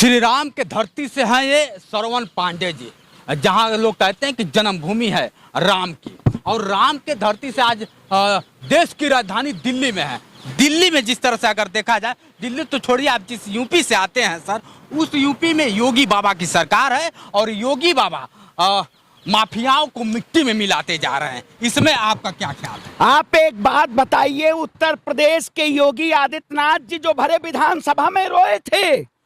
श्री राम के धरती से हैं ये श्रवण पांडे जी, जहां लोग कहते हैं कि जन्मभूमि है राम की। और राम के धरती से आज देश की राजधानी दिल्ली में है। दिल्ली में जिस तरह से अगर देखा जाए, दिल्ली तो छोड़िए, आप जिस यूपी से आते हैं सर, उस यूपी में योगी बाबा की सरकार है और योगी बाबा माफियाओं को मिट्टी में मिलाते जा रहे हैं। इसमें आपका क्या ख्याल है? आप एक बात बताइए, उत्तर प्रदेश के योगी आदित्यनाथ जी जो भरे विधानसभा में रोए थे,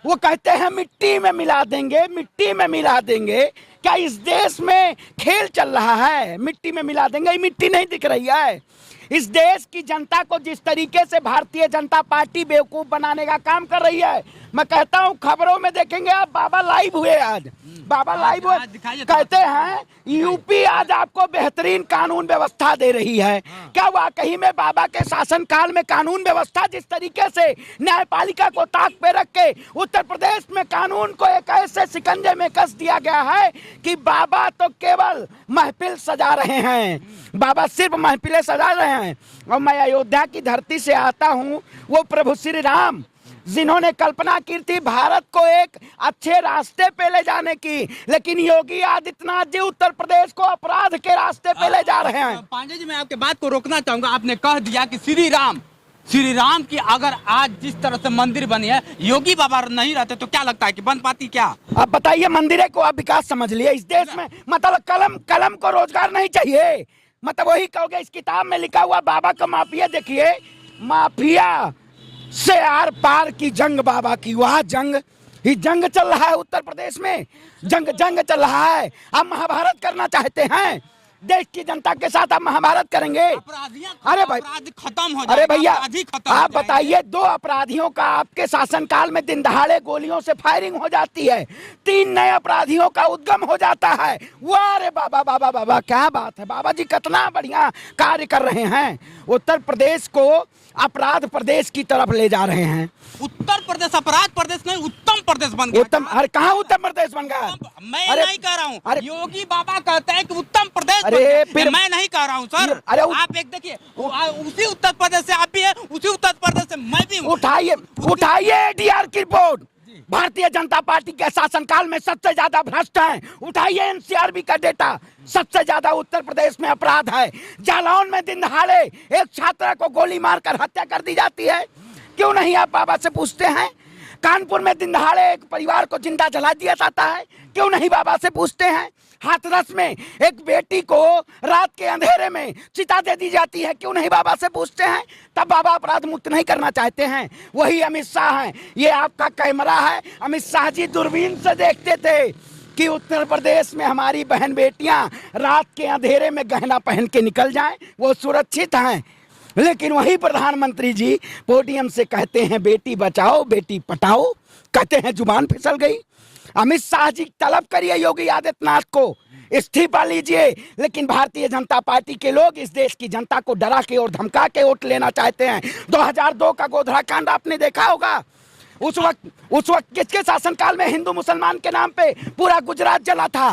वो कहते हैं मिट्टी में मिला देंगे, मिट्टी में मिला देंगे। क्या इस देश में खेल चल रहा है? मिट्टी में मिला देंगे, ये मिट्टी नहीं दिख रही है। इस देश की जनता को जिस तरीके से भारतीय जनता पार्टी बेवकूफ बनाने का काम कर रही है, मैं कहता हूं खबरों में देखेंगे आप, बाबा लाइव हुए आज, बाबा लाइव हुए, कहते हैं यूपी आज आपको बेहतरीन कानून व्यवस्था दे रही है। क्या वाकई में बाबा के शासनकाल में कानून व्यवस्था जिस तरीके से न्यायपालिका को ताक पे रख के उत्तर प्रदेश में कानून को एक ऐसे शिकंजे में कस दिया गया है कि बाबा तो केवल महफिल सजा रहे हैं, बाबा सिर्फ महफिलें सजा रहे हैं। और मैं अयोध्या की धरती से आता हूँ, वो प्रभु श्री राम जिन्होंने कल्पना की थी भारत को एक अच्छे रास्ते पे ले जाने की, लेकिन योगी आदित्यनाथ जी उत्तर प्रदेश को अपराध के रास्ते पे ले जा रहे हैं। पांडे जी, मैं आपके बात को रोकना चाहूंगा। आपने कह दिया कि श्री राम की अगर आज जिस तरह से मंदिर बनी है, योगी बाबा नहीं रहते तो क्या लगता है कि बन पाती क्या? आप बताइए, मंदिर को आप विकास समझ लिए इस देश में? मतलब कलम को रोजगार नहीं चाहिए, मतलब वही कहोगे। इस किताब में लिखा हुआ बाबा का माफिया देखिए, माफिया से आर पार की जंग बाबा की, वह जंग ही जंग चल रहा है उत्तर प्रदेश में, जंग चल रहा है। आप महाभारत करना चाहते हैं देश की जनता के साथ, आप महाभारत करेंगे? अरे भाई खत्म हो, अरे भैया आप बताइए, 2 अपराधियों का आपके शासनकाल में दिन दहाड़े गोलियों से फायरिंग हो जाती है, 3 नए अपराधियों का उद्गम हो जाता है। वाह अरे बाबा बाबा बाबा, क्या बात है, बाबा जी कितना बढ़िया कार्य कर रहे हैं। उत्तर प्रदेश को अपराध प्रदेश की तरफ ले जा रहे हैं। उत्तर प्रदेश अपराध प्रदेश नहीं, उत्तम प्रदेश बन गया। उत्तम? अरे कहाँ उत्तर प्रदेश बन गया? मैं नहीं कह रहा हूँ, योगी बाबा कहते हैं कि उत्तम प्रदेश। अरे फिर मैं नहीं कह रहा हूँ सर। अरे आप एक देखिए, उसी उत्तर प्रदेश से आप भी है, उसी उत्तर प्रदेश से मैं भी हूँ। उठाइए एडीआर की रिपोर्ट, भारतीय जनता पार्टी के शासनकाल में सबसे ज्यादा भ्रष्ट हैं। उठाइए एनसीआरबी का डेटा, सबसे ज्यादा उत्तर प्रदेश में अपराध है। जालौन में दिन दहाड़े एक छात्रा को गोली मारकर हत्या कर दी जाती है, क्यों नहीं आप बाबा से पूछते हैं? कानपुर में दिन दहाड़े एक परिवार को जिंदा जला दिया जाता है, क्यों नहीं बाबा से पूछते हैं? हाथरस में एक बेटी को रात के अंधेरे में चिता दे दी जाती है, क्यों नहीं बाबा से पूछते हैं? तब बाबा अपराध मुक्त नहीं करना चाहते हैं। वही अमित शाह हैं, ये आपका कैमरा है। अमित शाह जी दूरबीन से देखते थे कि उत्तर प्रदेश में हमारी बहन बेटियां रात के अंधेरे में गहना पहन के निकल जाएं, वो सुरक्षित हैं। लेकिन वही प्रधानमंत्री जी पोडियम से कहते हैं बेटी बचाओ बेटी पटाओ, कहते हैं जुबान फिसल गई। अमित शाह जी तलब करिए योगी आदित्यनाथ को, इस्तीफा लीजिए। लेकिन भारतीय जनता पार्टी के लोग इस देश की जनता को डरा के और धमका के वोट लेना चाहते हैं। 2002 का गोधरा कांड आपने देखा होगा। उस वक्त किसके शासनकाल में हिंदू मुसलमान के नाम पे पूरा गुजरात जला था?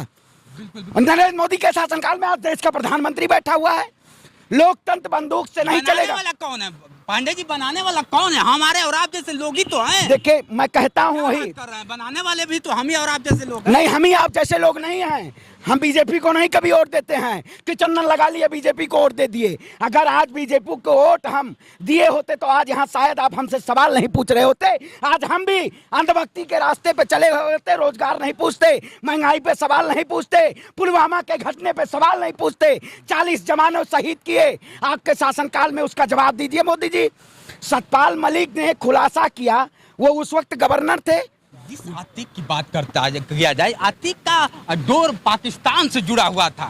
नरेंद्र मोदी के शासनकाल में आज देश का प्रधानमंत्री बैठा हुआ है। लोकतंत्र बंदूक से नहीं चलेगा। वाला कौन है पांडे जी? बनाने वाला कौन है? हमारे और आप जैसे लोग ही तो हैं। देखिए मैं कहता हूँ वही कर रहे हैं, बनाने वाले भी तो हम ही और आप जैसे लोग हैं। नहीं, हम ही आप जैसे लोग नहीं हैं। हम बीजेपी को नहीं कभी वोट देते हैं कि चंदन लगा लिया बीजेपी को वोट दे दिए। अगर आज बीजेपी को वोट हम दिए होते तो आज यहाँ शायद आप हमसे सवाल नहीं पूछ रहे होते। आज हम भी अंधभक्ति के रास्ते पे चले होते, रोजगार नहीं पूछते, महंगाई पे सवाल नहीं पूछते, पुलवामा के घटने पे सवाल नहीं पूछते। 40 जवानों शहीद किए आपके शासनकाल में, उसका जवाब दीजिए मोदी जी। सतपाल मलिक ने खुलासा किया, वो उस वक्त गवर्नर थे। जिस आतिक की बात किया जाए, आतिक का डोर पाकिस्तान से जुड़ा हुआ था।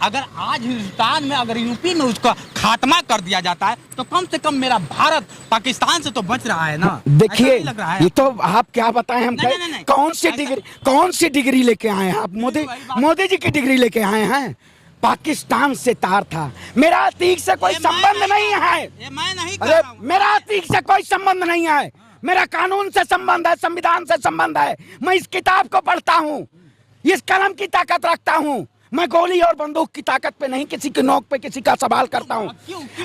अगर आज हिंदुस्तान में, अगर यूपी में उसका खात्मा कर दिया जाता है तो कम से कम मेरा भारत पाकिस्तान से तो बच रहा है ना। देखिए ये तो आप क्या बताएं हम, कौन सी डिग्री लेके आए हैं आप? मोदी जी की डिग्री लेके आए हैं। पाकिस्तान से तार था, मेरा अतीक से कोई संबंध नहीं है। मैं नहीं, अरे मेरा अतीक से कोई संबंध नहीं है, मेरा कानून से संबंध है, संविधान से संबंध है। मैं इस किताब को पढ़ता हूँ, इस कलम की ताकत रखता हूँ। मैं गोली और बंदूक की ताकत पे नहीं, किसी की नोक पे किसी का सवाल करता हूँ।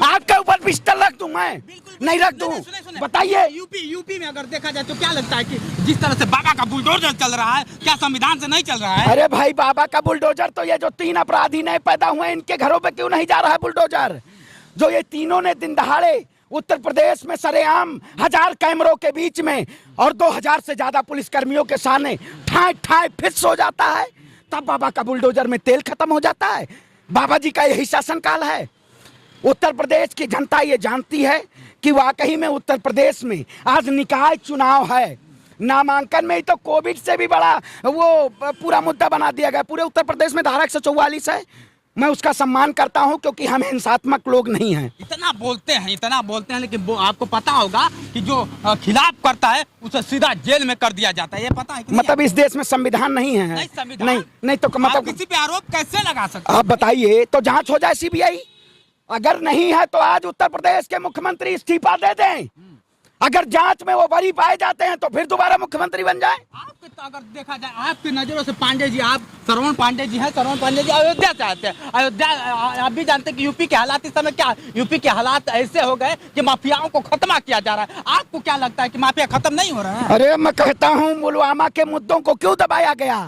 आपके ऊपर पिस्टल रख दूं मैं? नहीं रख दूं? बताइए। यूपी में अगर देखा जाए तो क्या लगता है कि जिस तरह से बाबा का बुलडोजर चल रहा है, क्या संविधान से नहीं चल रहा है? अरे भाई, बाबा का बुलडोजर तो ये जो 3 अपराधी नए पैदा हुए इनके घरों पे क्यों नहीं जा रहा है बुलडोजर? जो ये तीनों ने दिन दहाड़े उत्तर प्रदेश में सरेआम 1000 कैमरों के बीच में और 2000 से ज्यादा पुलिसकर्मियों के सामने ठाए ठाए फिक्स हो जाता है, तब बाबा का बुलडोजर में तेल खत्म हो जाता है। बाबा जी का यही शासनकाल है। उत्तर प्रदेश की जनता ये जानती है कि वाकई में उत्तर प्रदेश में आज निकाय चुनाव है। नामांकन में ही तो कोविड से भी बड़ा वो पूरा मुद्दा बना दिया गया। पूरे उत्तर प्रदेश में धारा 144 है। मैं उसका सम्मान करता हूं क्योंकि हम हिंसात्मक लोग नहीं हैं। इतना बोलते हैं, लेकिन आपको पता होगा कि जो खिलाफ करता है उसे सीधा जेल में कर दिया जाता है। ये पता है कि मतलब इस देश में संविधान नहीं है? नहीं तो मतलब किसी पे आरोप कैसे लगा सकते? आप बताइए, तो जांच हो जाए सीबीआई। अगर नहीं है तो आज उत्तर प्रदेश के मुख्यमंत्री इस्तीफा दे दें। अगर जांच में वो बरी पाए जाते हैं तो फिर दोबारा मुख्यमंत्री बन जाए। आपके तो अगर देखा जाए आपकी नजरों से पांडे जी, आप श्रवण पांडे जी हैं, श्रवण पांडे जी अयोध्या से आते हैं। अयोध्या आप भी जानते हैं कि यूपी के हालात इस समय क्या, यूपी के हालात ऐसे हो गए कि माफियाओं को खत्म किया जा रहा है। आपको क्या लगता है कि माफिया खत्म नहीं हो रहा है? अरे मैं कहता हूँ पुलवामा के मुद्दों को क्यों दबाया गया?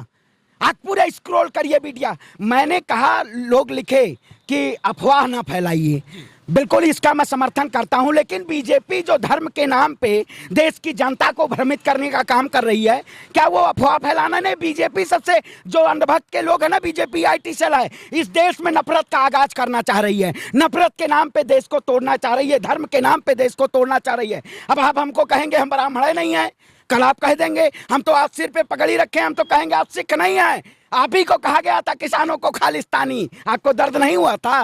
आप पूरे स्क्रॉल करिए मीडिया। मैंने कहा लोग लिखे कि अफवाह ना फैलाइए, बिल्कुल इसका मैं समर्थन करता हूं, लेकिन बीजेपी जो धर्म के नाम पे देश की जनता को भ्रमित करने का काम कर रही है, क्या वो अफवाह फैलाना नहीं? बीजेपी सबसे जो अंधभक्त के लोग हैं ना, बीजेपी आईटी सेल है, इस देश में नफरत का आगाज करना चाह रही है। नफरत के नाम पे देश को तोड़ना चाह रही है, धर्म के नाम पे देश को तोड़ना चाह रही है। अब आप हमको कहेंगे हम ब्राह्मण नहीं है, कल आप कह देंगे हम तो आज सिर पे पगड़ी रखे, हम तो कहेंगे आप सिख नहीं है। आप ही को कहा गया था किसानों को खालिस्तानी, आपको दर्द नहीं हुआ था?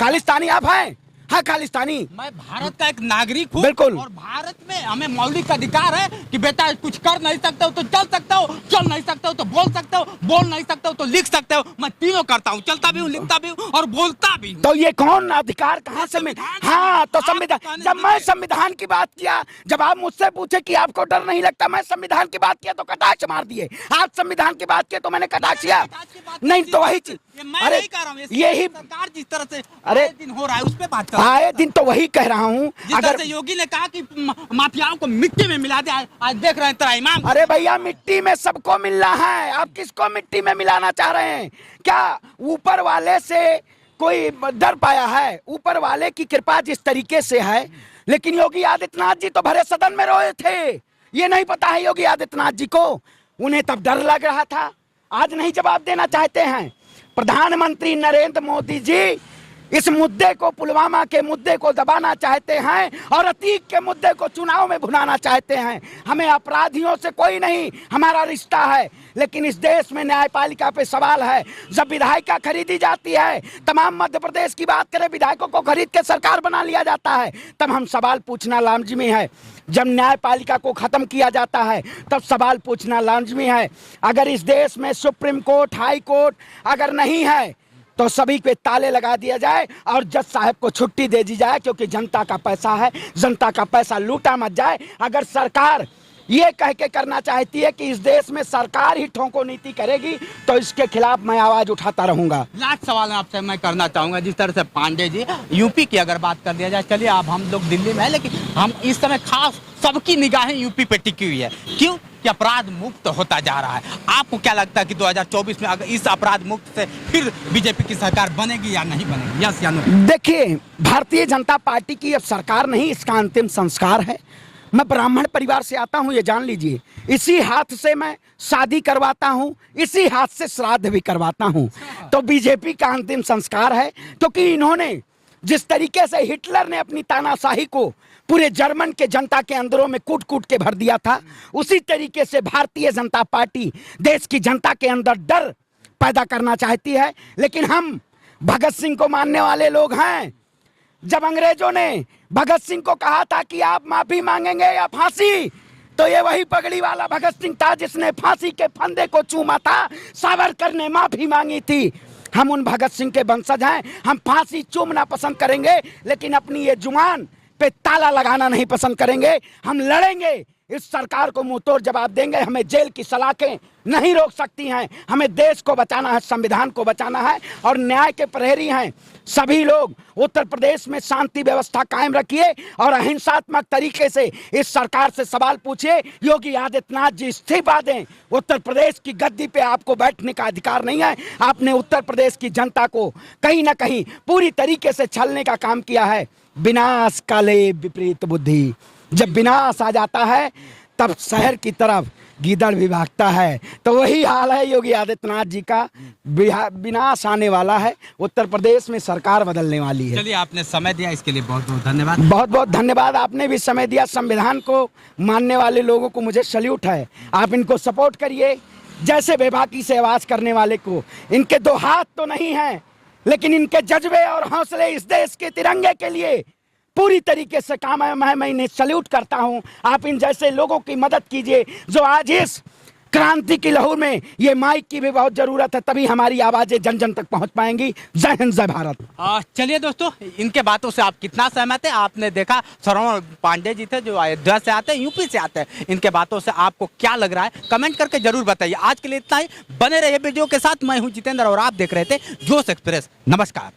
खालिस्तानी आप हैं? हाँ खालिस्तानी। मैं भारत का एक नागरिक हूँ, बिल्कुल, और भारत में हमें मौलिक अधिकार है कि बेटा कुछ कर नहीं सकते हो तो चल सकते हो, चल नहीं सकते हो तो बोल सकते हो, बोल नहीं सकते हो तो लिख सकते हो। मैं तीनों करता हूँ, चलता भी हूँ, लिखता भी हूँ और बोलता भी हूँ। तो ये कौन अधिकार कहाँ से मिल? हाँ तो संविधान, जब मैं संविधान की बात किया, जब आप मुझसे पूछे कि आपको डर नहीं लगता, मैं संविधान की बात किया तो कटाक्ष मार दिए। आप संविधान की बात किया तो मैंने कटाक्ष किया नहीं, तो वही चीज। अरे यही सरकार जिस तरह से अरे दिन हो रहा है उस पे बात आए दिन तो वही कह रहा हूँ। अगर योगी ने कहा कि माफियाओं को मिट्टी में मिला दे, आज देख रहे हैं तेरा इमाम। अरे भैया मिट्टी में सबको मिलना है, आप किसको मिट्टी में मिलाना चाह रहे हैं? क्या ऊपर वाले से कोई डर पाया है? ऊपर वाले की कृपा जिस तरीके से है, लेकिन योगी आदित्यनाथ जी तो भरे सदन में रोए थे। ये नहीं पता है योगी आदित्यनाथ जी को? उन्हें तब डर लग रहा था, आज नहीं जवाब देना चाहते हैं। प्रधानमंत्री नरेंद्र मोदी जी इस मुद्दे को, पुलवामा के मुद्दे को दबाना चाहते हैं और अतीक के मुद्दे को चुनाव में भुनाना चाहते हैं। हमें अपराधियों से कोई नहीं हमारा रिश्ता है, लेकिन इस देश में न्यायपालिका पे सवाल है। जब विधायिका खरीदी जाती है, तमाम मध्य प्रदेश की बात करें, विधायकों को खरीद के सरकार बना लिया जाता है, तब हम सवाल पूछना लाजमी है। जब न्यायपालिका को खत्म किया जाता है तब सवाल पूछना लाजमी है। अगर इस देश में सुप्रीम कोर्ट, हाई कोर्ट अगर नहीं है तो सभी पे ताले लगा दिया जाए और जज साहब को छुट्टी दे दी जाए, क्योंकि जनता का पैसा है, जनता का पैसा लूटा मत जाए। अगर सरकार ये कह के करना चाहती है कि इस देश में सरकार ही ठोको नीति करेगी तो इसके खिलाफ मैं आवाज उठाता रहूंगा। लास्ट सवाल आपसे मैं करना चाहूंगा, जिस तरह से पांडे जी यूपी की अगर बात कर दिया जाए, चलिए अब हम लोग दिल्ली में है, लेकिन हम इस समय खास सबकी निगाहें यूपी पे टिकी हुई है। क्यों? कि अपराध मुक्त होता जा रहा है। आपको क्या लगता है कि 2024 में अगर इस अपराध मुक्त से फिर बीजेपी की सरकार बनेगी या नहीं बनेगी? यस या नो? देखिए, भारतीय जनता पार्टी की अब सरकार नहीं, इसका अंतिम संस्कार है। मैं ब्राह्मण परिवार से आता हूं, ये जान लीजिए। इसी हाथ से मैं शादी करवाता हूं, इसी हाथ से श्राद्ध भी करवाता हूं। तो बीजेपी का अंतिम संस्कार है, क्योंकि इन्होंने जिस तरीके से हिटलर ने अपनी तानाशाही को पूरे जर्मन के जनता के अंदरों में कूट कूट के भर दिया था, उसी तरीके से भारतीय जनता पार्टी देश की जनता के अंदर डर पैदा करना चाहती है। लेकिन हम भगत सिंह को मानने वाले लोग हैं। जब अंग्रेजों ने भगत सिंह को कहा था कि आप माफी मांगेंगे या फांसी, तो ये वही पगड़ी वाला भगत सिंह था जिसने फांसी के फंदे को चूमा था, सावरकर ने माफी मांगी थी। हम उन भगत सिंह के वंशज हैं। हम फांसी चूमना पसंद करेंगे, लेकिन अपनी ये जुबान पे ताला लगाना नहीं पसंद करेंगे। हम लड़ेंगे इस सरकार को मुंहतोड़ जवाब देंगे। हमें जेल की सलाखें नहीं रोक सकती हैं। हमें देश को बचाना है, संविधान को बचाना है और न्याय के प्रहरी हैं सभी लोग। उत्तर प्रदेश में शांति व्यवस्था कायम रखिए और अहिंसात्मक तरीके से इस सरकार से सवाल पूछिए। योगी आदित्यनाथ जी इस्तीफा दें। उत्तर प्रदेश की गद्दी पे आपको बैठने का अधिकार नहीं है। आपने उत्तर प्रदेश की जनता को कहीं ना कहीं पूरी तरीके से छलने का काम किया है। विनाश काले विपरीत बुद्धि, जब विनाश आ जाता है तब शहर की तरफ गीदड़ भी भागता है। तो वही हाल है योगी आदित्यनाथ जी का। विनाश आने वाला है। उत्तर प्रदेश में सरकार बदलने वाली है। चलिए, आपने समय दिया इसके लिए बहुत बहुत धन्यवाद। बहुत बहुत धन्यवाद। आपने भी समय दिया। संविधान को मानने वाले लोगों को मुझे सल्यूट है। आप इनको सपोर्ट करिए। जैसे बेबाकी से आवाज करने वाले को, इनके दो हाथ तो नहीं हैं, लेकिन इनके जज्बे और हौसले इस देश के तिरंगे के लिए पूरी तरीके से काम है। मैं इन्हें सल्यूट करता हूं। आप इन जैसे लोगों की मदद कीजिए जो आज इस क्रांति की लहर में, ये माइक की भी बहुत जरूरत है, तभी हमारी आवाजें जन जन तक पहुंच पाएंगी। जय हिंद, जय भारत। चलिए दोस्तों, इनके बातों से आप कितना सहमत है? आपने देखा, श्रवण पांडे जी थे जो अयोध्या से आते हैं, यूपी से आते हैं। इनके बातों से आपको क्या लग रहा है, कमेंट करके जरूर बताइए। आज के लिए इतना ही। बने रहिए वीडियो के साथ। मैं हूं जितेंद्र और आप देख रहे थे जोश एक्सप्रेस। नमस्कार।